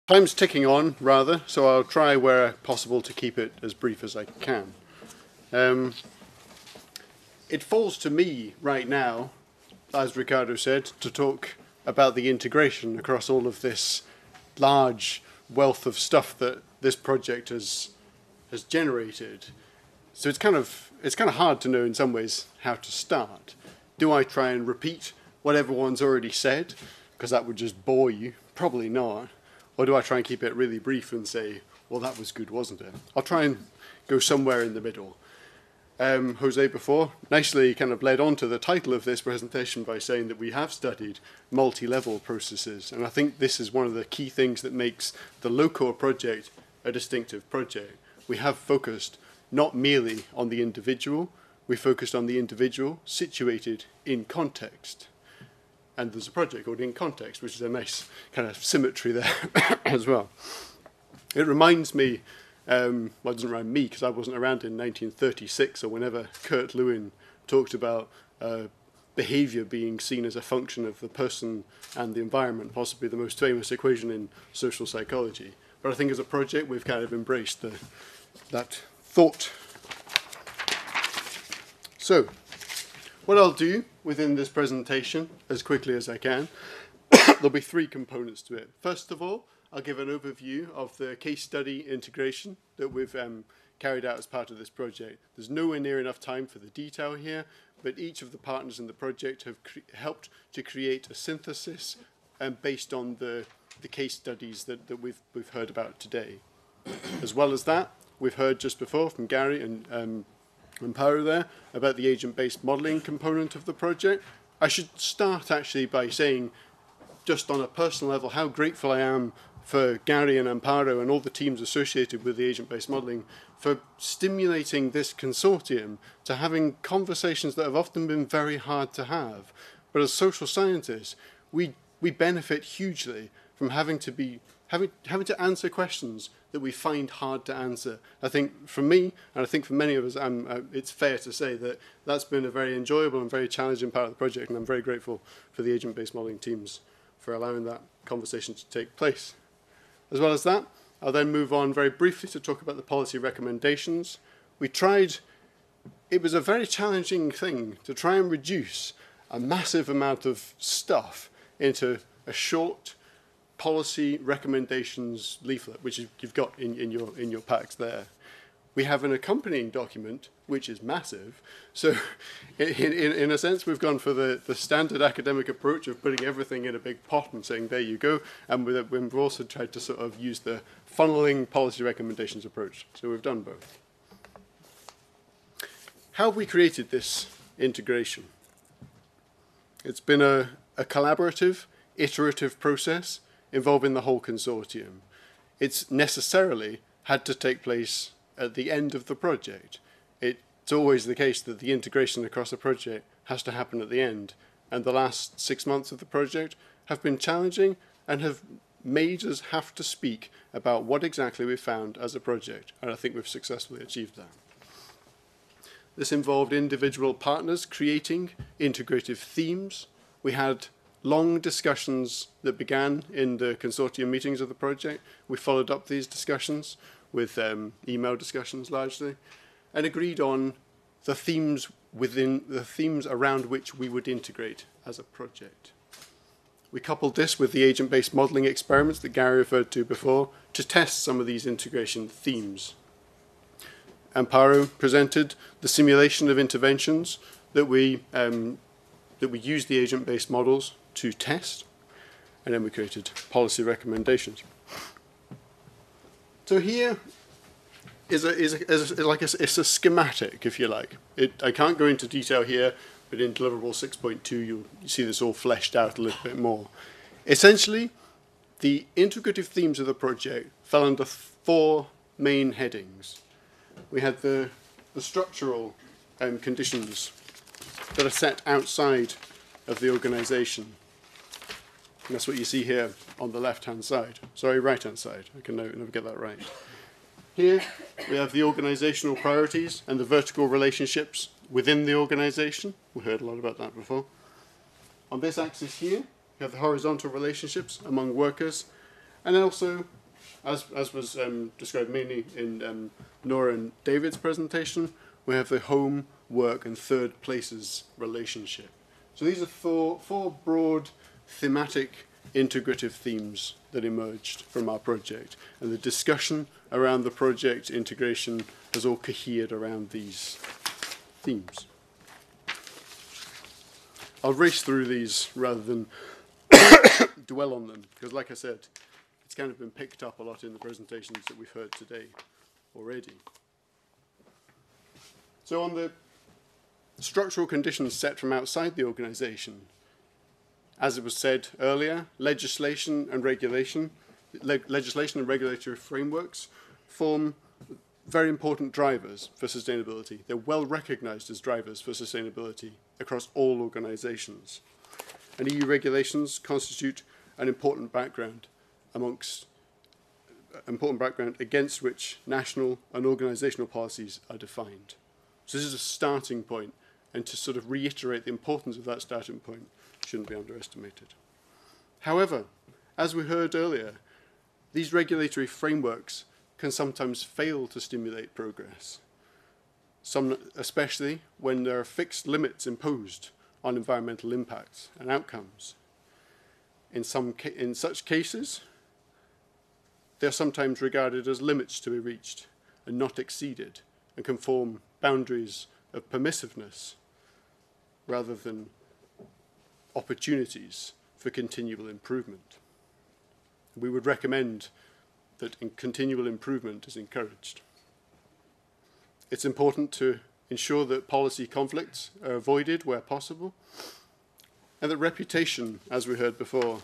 Time's ticking on, rather, so I'll try where possible to keep it as brief as I can. It falls to me right now, as Ricardo said, to talk about the integration across all of this large wealth of stuff that this project has generated. So it's kind of hard to know in some ways how to start. Do I try and repeat what everyone's already said, because that would just bore you? Probably not. Or do I try and keep it really brief and say, well, that was good, wasn't it? I'll try and go somewhere in the middle. Jose before nicely kind of led on to the title of this presentation by saying that we have studied multi-level processes. And I think this is one of the key things that makes the LOCORE project a distinctive project. We have focused not merely on the individual, we focused on the individual situated in context. And there's a project called In Context, which is a nice kind of symmetry there as well. It reminds me, well, it doesn't remind me because I wasn't around in 1936 or whenever Kurt Lewin talked about behavior being seen as a function of the person and the environment, possibly the most famous equation in social psychology. But I think as a project, we've kind of embraced that thought. So, what I'll do within this presentation, as quickly as I can, there'll be three components to it. First of all, I'll give an overview of the case study integration that we've carried out as part of this project. There's nowhere near enough time for the detail here, but each of the partners in the project have helped to create a synthesis based on the case studies that we've heard about today. As well as that, we've heard just before from Gary and Amparo there about the agent-based modelling component of the project. I should start actually by saying, just on a personal level, how grateful I am for Gary and Amparo and all the teams associated with the agent-based modelling for stimulating this consortium to having conversations that have often been very hard to have. But as social scientists, we benefit hugely from having to answer questions that we find hard to answer. I think for me, and I think for many of us, it's fair to say that that's been a very enjoyable and very challenging part of the project, and I'm very grateful for the agent-based modelling teams for allowing that conversation to take place. As well as that, I'll then move on very briefly to talk about the policy recommendations. It was a very challenging thing to try and reduce a massive amount of stuff into a short policy recommendations leaflet, which you've got in your packs there. We have an accompanying document, which is massive. So in a sense, we've gone for the standard academic approach of putting everything in a big pot and saying, there you go. And we've also tried to sort of use the funneling policy recommendations approach. So we've done both. How have we created this integration? It's been a collaborative, iterative process involving the whole consortium. It's necessarily had to take place at the end of the project. It's always the case that the integration across a project has to happen at the end, and the last 6 months of the project have been challenging and have made us have to speak about what exactly we found as a project, and I think we've successfully achieved that. This involved individual partners creating integrative themes. We had long discussions that began in the consortium meetings of the project. We followed up these discussions with email discussions largely, and agreed on the themes around which we would integrate as a project. We coupled this with the agent-based modelling experiments that Gary referred to before to test some of these integration themes. Amparo presented the simulation of interventions that we used the agent-based models to test, and then we created policy recommendations. So here is a schematic, if you like. I can't go into detail here, but in deliverable 6.2 you see this all fleshed out a little bit more. Essentially, the integrative themes of the project fell under 4 main headings. We had the structural conditions that are set outside of the organisation. And that's what you see here on the left-hand side. Sorry, right-hand side. I can never get that right. Here we have the organisational priorities and the vertical relationships within the organisation. We heard a lot about that before. On this axis here, we have the horizontal relationships among workers And also, as was described mainly in Nora and David's presentation, we have the home, work, and third places relationship. So these are four broad thematic integrative themes that emerged from our project, and the discussion around the project integration has all cohered around these themes. I'll race through these rather than dwell on them, because like I said, it's kind of been picked up a lot in the presentations that we've heard today already. So on the structural conditions set from outside the organisation, as it was said earlier, legislation and regulatory frameworks form very important drivers for sustainability. They're well recognised as drivers for sustainability across all organisations. And EU regulations constitute an important background against which national and organisational policies are defined. So this is a starting point, and to sort of reiterate the importance of that starting point shouldn't be underestimated. However, as we heard earlier, these regulatory frameworks can sometimes fail to stimulate progress, especially when there are fixed limits imposed on environmental impacts and outcomes. In such cases, they are sometimes regarded as limits to be reached and not exceeded, and can form boundaries of permissiveness rather than opportunities for continual improvement. We would recommend that continual improvement is encouraged. It's important to ensure that policy conflicts are avoided where possible, and that reputation, as we heard before,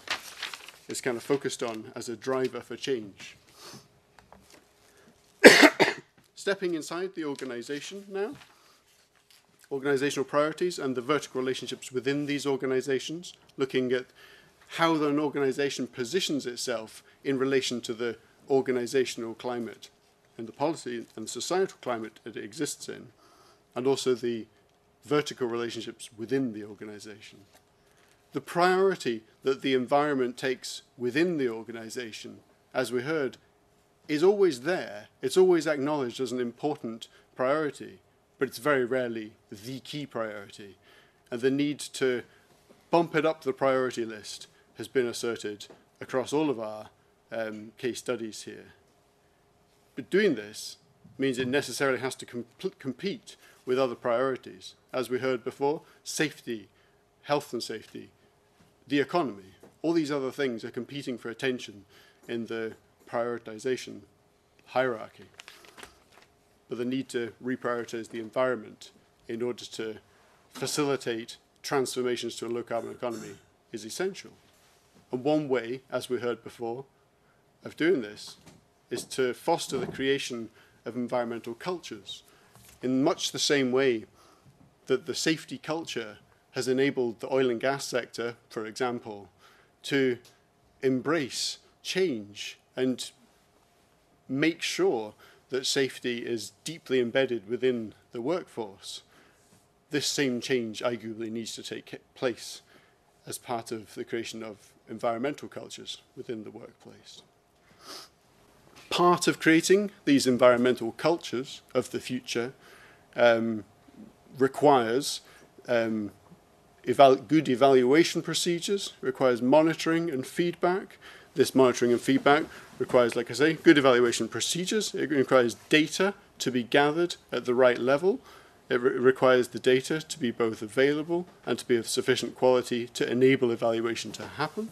is kind of focused on as a driver for change. Stepping inside the organisation now, organisational priorities and the vertical relationships within these organisations, looking at how an organisation positions itself in relation to the organisational climate and the policy and societal climate that it exists in, and also the vertical relationships within the organisation. The priority that the environment takes within the organisation, as we heard, is always there. It's always acknowledged as an important priority, but it's very rarely the key priority. And the need to bump it up the priority list has been asserted across all of our case studies here. But doing this means it necessarily has to compete with other priorities. As we heard before, safety, health and safety, the economy, all these other things are competing for attention in the prioritization hierarchy. But the need to reprioritize the environment in order to facilitate transformations to a low-carbon economy is essential. And one way, as we heard before, of doing this is to foster the creation of environmental cultures in much the same way that the safety culture has enabled the oil and gas sector, for example, to embrace change and make sure that safety is deeply embedded within the workforce. This same change arguably needs to take place as part of the creation of environmental cultures within the workplace. Part of creating these environmental cultures of the future requires good evaluation procedures, requires monitoring and feedback. This monitoring and feedback requires, like I say, good evaluation procedures. It requires data to be gathered at the right level. It requires the data to be both available and to be of sufficient quality to enable evaluation to happen.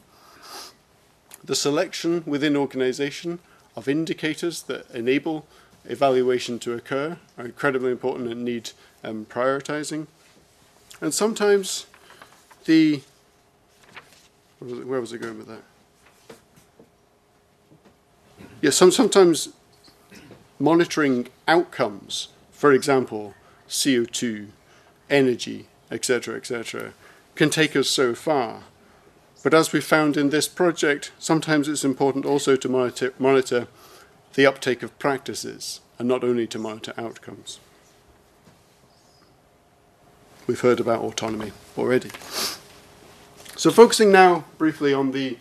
The selection within organization of indicators that enable evaluation to occur are incredibly important and need prioritizing. And sometimes where was I going with that? Yeah, sometimes monitoring outcomes, for example, CO2, energy, etc., can take us so far. But as we found in this project, sometimes it's important also to monitor the uptake of practices and not only to monitor outcomes. We've heard about autonomy already. So focusing now briefly on the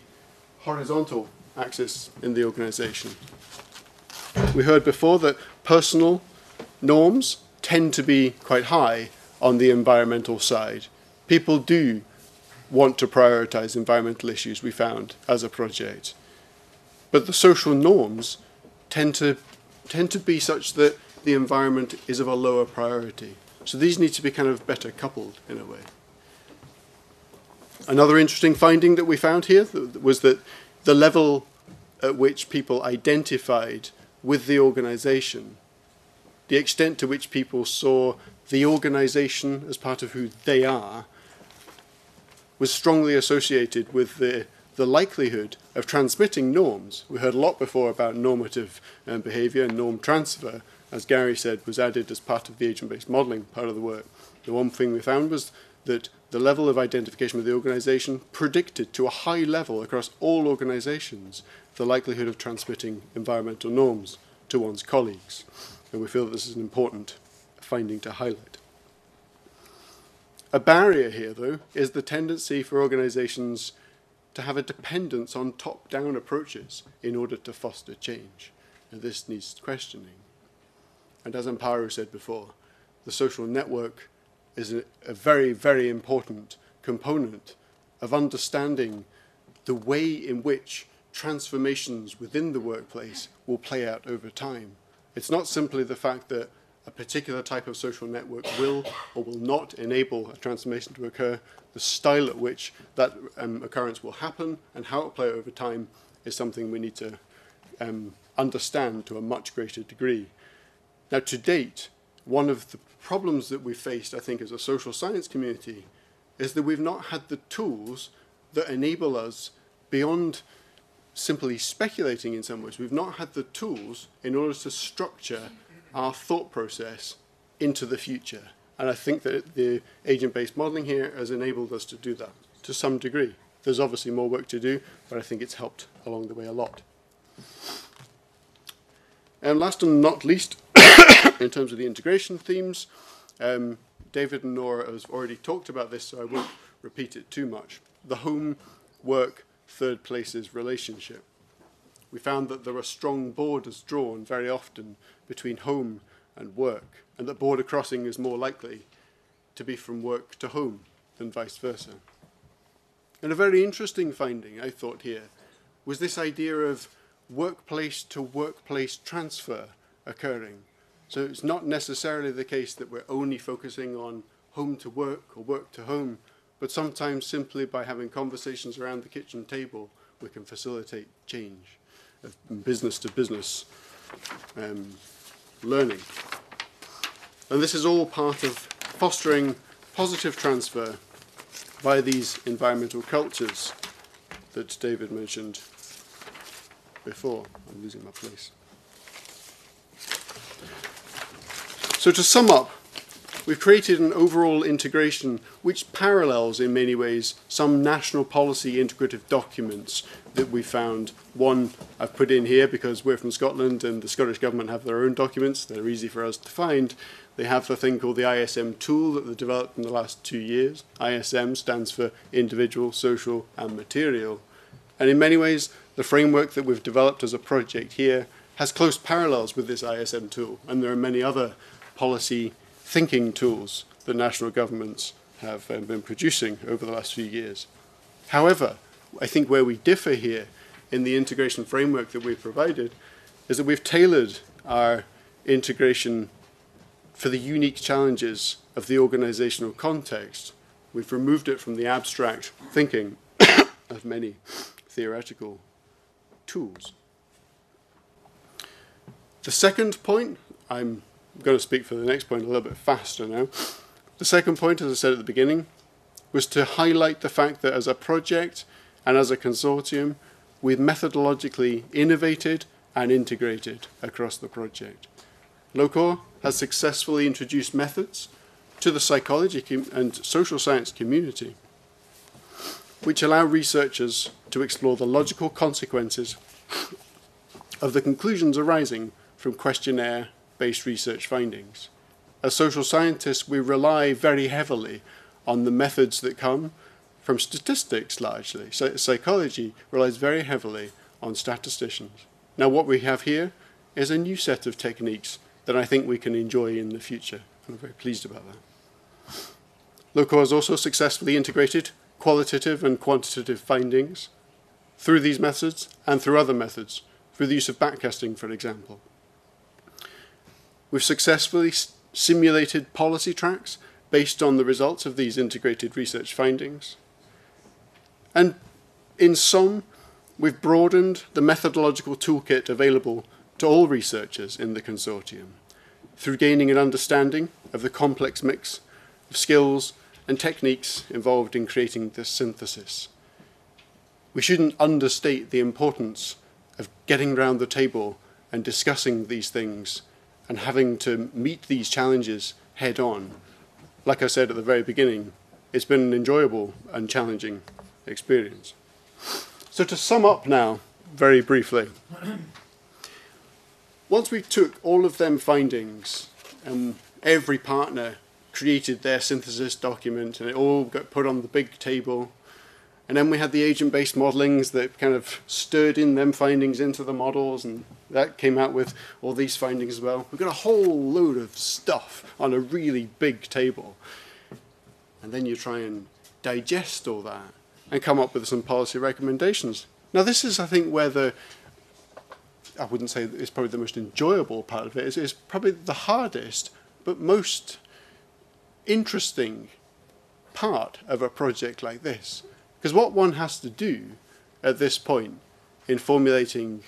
horizontal axis in the organization. We heard before that personal norms tend to be quite high on the environmental side. People do want to prioritize environmental issues, we found, as a project. But the social norms tend to be such that the environment is of a lower priority. So these need to be kind of better coupled in a way. Another interesting finding that we found here was that the level at which people identified with the organization, the extent to which people saw the organization as part of who they are, was strongly associated with the likelihood of transmitting norms. We heard a lot before about normative behavior and norm transfer, as Gary said, was added as part of the agent-based modeling part of the work. The one thing we found was that the level of identification with the organization predicted to a high level across all organizations the likelihood of transmitting environmental norms to one's colleagues. And we feel that this is an important finding to highlight. A barrier here, though, is the tendency for organizations to have a dependence on top-down approaches in order to foster change. And this needs questioning. And as Amparo said before, the social network is a very, very important component of understanding the way in which transformations within the workplace will play out over time. It's not simply the fact that a particular type of social network will or will not enable a transformation to occur. The style at which that occurrence will happen and how it will play out over time is something we need to understand to a much greater degree. Now, to date, one of the problems that we've faced, I think, as a social science community is that we've not had the tools that enable us, beyond simply speculating in some ways, we've not had the tools in order to structure our thought process into the future. And I think that the agent-based modeling here has enabled us to do that to some degree. There's obviously more work to do, but I think it's helped along the way a lot. And last and not least, in terms of the integration themes, David and Nora have already talked about this, so I won't repeat it too much. The home, work, third places relationship. We found that there are strong borders drawn very often between home and work, and that border crossing is more likely to be from work to home than vice versa. And a very interesting finding, I thought here, was this idea of workplace to workplace transfer occurring. So it's not necessarily the case that we're only focusing on home to work or work to home, but sometimes simply by having conversations around the kitchen table, we can facilitate change of business to business learning. And this is all part of fostering positive transfer via these environmental cultures that David mentioned before. I'm losing my place. So to sum up, we've created an overall integration which parallels in many ways some national policy integrative documents that we found. One I've put in here because we're from Scotland and the Scottish Government have their own documents. They're easy for us to find. They have the thing called the ISM tool that they developed in the last 2 years. ISM stands for individual, social and material. And in many ways, the framework that we've developed as a project here has close parallels with this ISM tool. And there are many other policy thinking tools that national governments have been producing over the last few years. However, I think where we differ here in the integration framework that we've provided is that we've tailored our integration for the unique challenges of the organizational context. We've removed it from the abstract thinking of many theoretical tools. The second point, I'm going to speak for the next point a little bit faster now. The second point, as I said at the beginning, was to highlight the fact that as a project and as a consortium, we've methodologically innovated and integrated across the project. LOCOR has successfully introduced methods to the psychology and social science community, which allow researchers to explore the logical consequences of the conclusions arising from questionnaire-based research findings. As social scientists, we rely very heavily on the methods that come from statistics largely. So psychology relies very heavily on statisticians. Now what we have here is a new set of techniques that I think we can enjoy in the future. I'm very pleased about that. LOCOR has also successfully integrated qualitative and quantitative findings through these methods and through other methods, through the use of backcasting, for example. We've successfully simulated policy tracks based on the results of these integrated research findings. And in sum, we've broadened the methodological toolkit available to all researchers in the consortium through gaining an understanding of the complex mix of skills and techniques involved in creating this synthesis. We shouldn't understate the importance of getting round the table and discussing these things and having to meet these challenges head on. Like I said at the very beginning, it's been an enjoyable and challenging experience. So to sum up now, very briefly, once we took all of them findings and every partner created their synthesis document and it all got put on the big table, and then we had the agent-based modelings that kind of stirred in them findings into the models, and that came out with all these findings as well. We've got a whole load of stuff on a really big table. And then you try and digest all that and come up with some policy recommendations. Now this is, I think, where I wouldn't say it's probably the most enjoyable part of it. It's probably the hardest, but most interesting part of a project like this. Because what one has to do at this point in formulating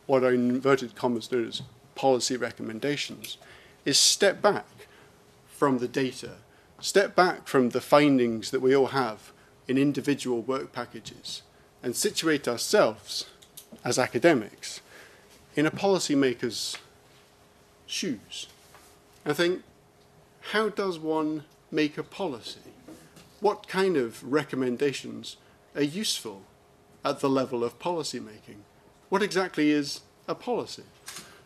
what are inverted commas known as policy recommendations is step back from the data, step back from the findings that we all have in individual work packages, and situate ourselves as academics in a policymaker's shoes. I think, how does one make a policy? What kind of recommendations are useful at the level of policy making? What exactly is a policy?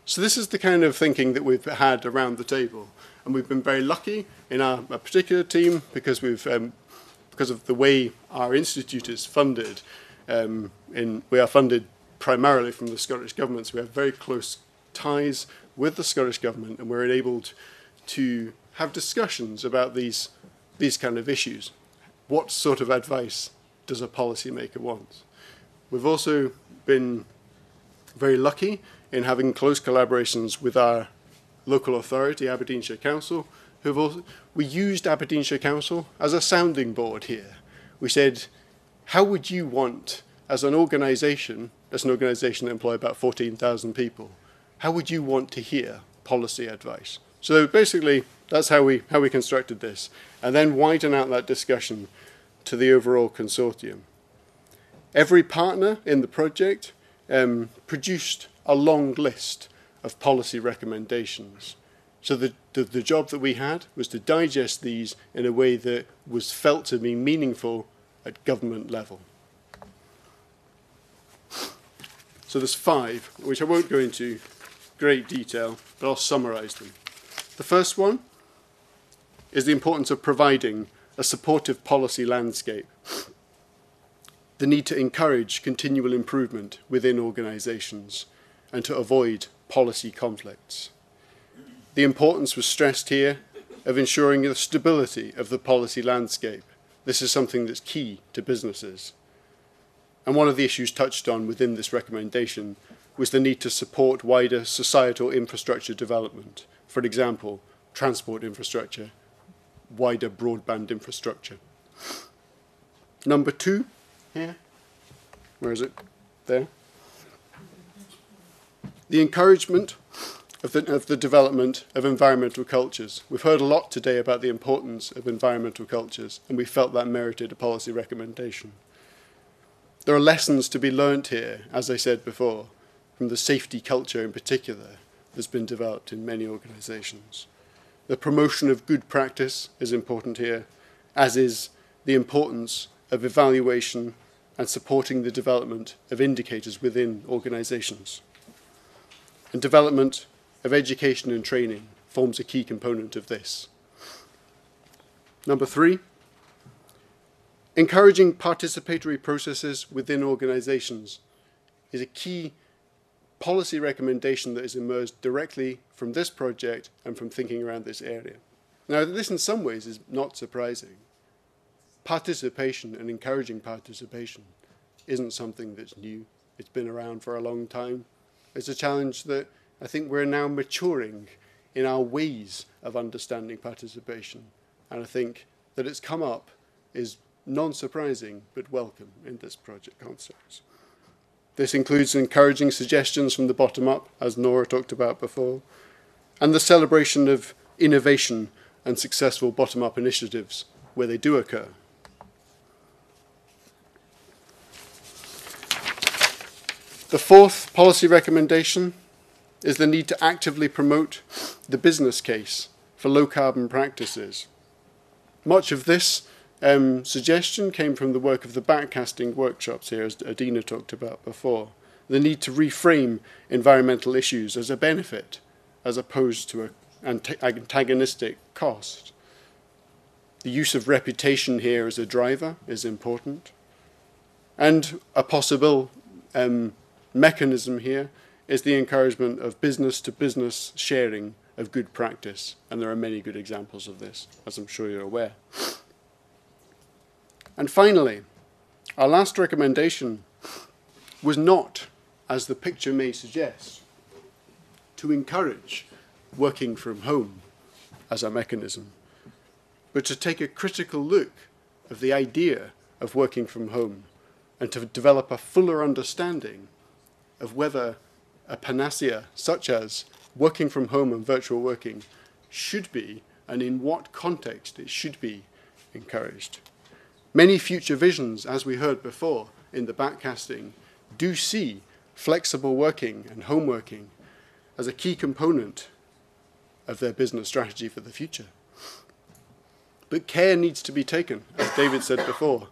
So this is the kind of thinking that we've had around the table, and we've been very lucky in our particular team because because of the way our institute is funded. We are funded primarily from the Scottish Government, so we have very close ties with the Scottish Government, and we're enabled to have discussions about these kind of issues. What sort of advice does a policymaker want? We've also been very lucky in having close collaborations with our local authority, Aberdeenshire Council, we used Aberdeenshire Council as a sounding board here. We said, how would you want, as an organisation that employs about 14,000 people, how would you want to hear policy advice? So basically, that's how we constructed this, and then widen out that discussion to the overall consortium. Every partner in the project produced a long list of policy recommendations. So the job that we had was to digest these in a way that was felt to be meaningful at government level. So there's 5, which I won't go into great detail, but I'll summarise them. The first one is the importance of providing a supportive policy landscape. The need to encourage continual improvement within organisations and to avoid policy conflicts. The importance was stressed here of ensuring the stability of the policy landscape. This is something that's key to businesses. And one of the issues touched on within this recommendation was the need to support wider societal infrastructure development. For example, transport infrastructure, wider broadband infrastructure. Number 2, here, where is it? There. The encouragement of the development of environmental cultures. We've heard a lot today about the importance of environmental cultures, and we felt that merited a policy recommendation. There are lessons to be learnt here, as I said before, from the safety culture in particular that's been developed in many organisations. The promotion of good practice is important here, as is the importance of evaluation and supporting the development of indicators within organisations. And development of education and training forms a key component of this. Number 3, encouraging participatory processes within organisations is a key policy recommendation that has emerged directly from this project and from thinking around this area. Now, this in some ways is not surprising. Participation and encouraging participation isn't something that's new. It's been around for a long time. It's a challenge that I think we're now maturing in our ways of understanding participation. And I think that it's come up is non-surprising but welcome in this project concept. This includes encouraging suggestions from the bottom up, as Nora talked about before, and the celebration of innovation and successful bottom-up initiatives where they do occur. The fourth policy recommendation is the need to actively promote the business case for low-carbon practices. Much of this suggestion came from the work of the backcasting workshops here, as Adina talked about before. The need to reframe environmental issues as a benefit, as opposed to an antagonistic cost. The use of reputation here as a driver is important. And a possible mechanism here is the encouragement of business-to-business sharing of good practice. And there are many good examples of this, as I'm sure you're aware. And finally, our last recommendation was not, as the picture may suggest, to encourage working from home as a mechanism, but to take a critical look of the idea of working from home and to develop a fuller understanding of whether a panacea such as working from home and virtual working should be, and in what context it should be, encouraged. Many future visions, as we heard before in the backcasting, do see flexible working and home working as a key component of their business strategy for the future. But care needs to be taken, as David said before,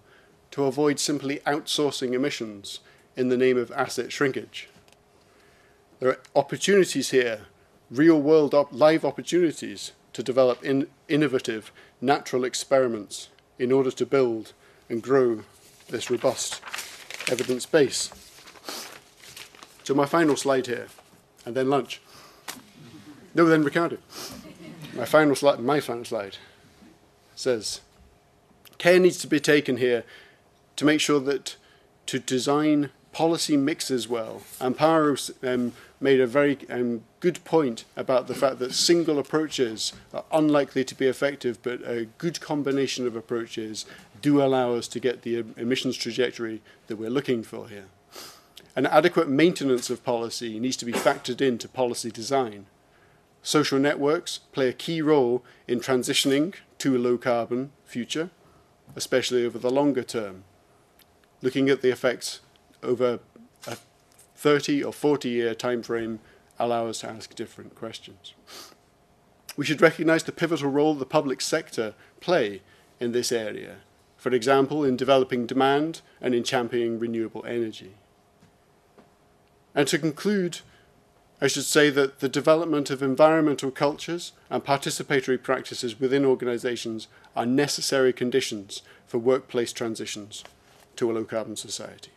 to avoid simply outsourcing emissions in the name of asset shrinkage. There are opportunities here, real-world live opportunities, to develop innovative, natural experiments in order to build and grow this robust evidence base. So my final slide here, and then lunch. No, then Ricardo. My final slide says, care needs to be taken here to make sure that to design policy mixes well. Amparo made a very good point about the fact that single approaches are unlikely to be effective, but a good combination of approaches do allow us to get the emissions trajectory that we're looking for here. An adequate maintenance of policy needs to be factored into policy design. Social networks play a key role in transitioning to a low-carbon future, especially over the longer term. Looking at the effects over a 30 or 40-year time frame allow us to ask different questions. We should recognise the pivotal role the public sector play in this area, for example, in developing demand and in championing renewable energy. And to conclude, I should say that the development of environmental cultures and participatory practices within organisations are necessary conditions for workplace transitions to a low-carbon society.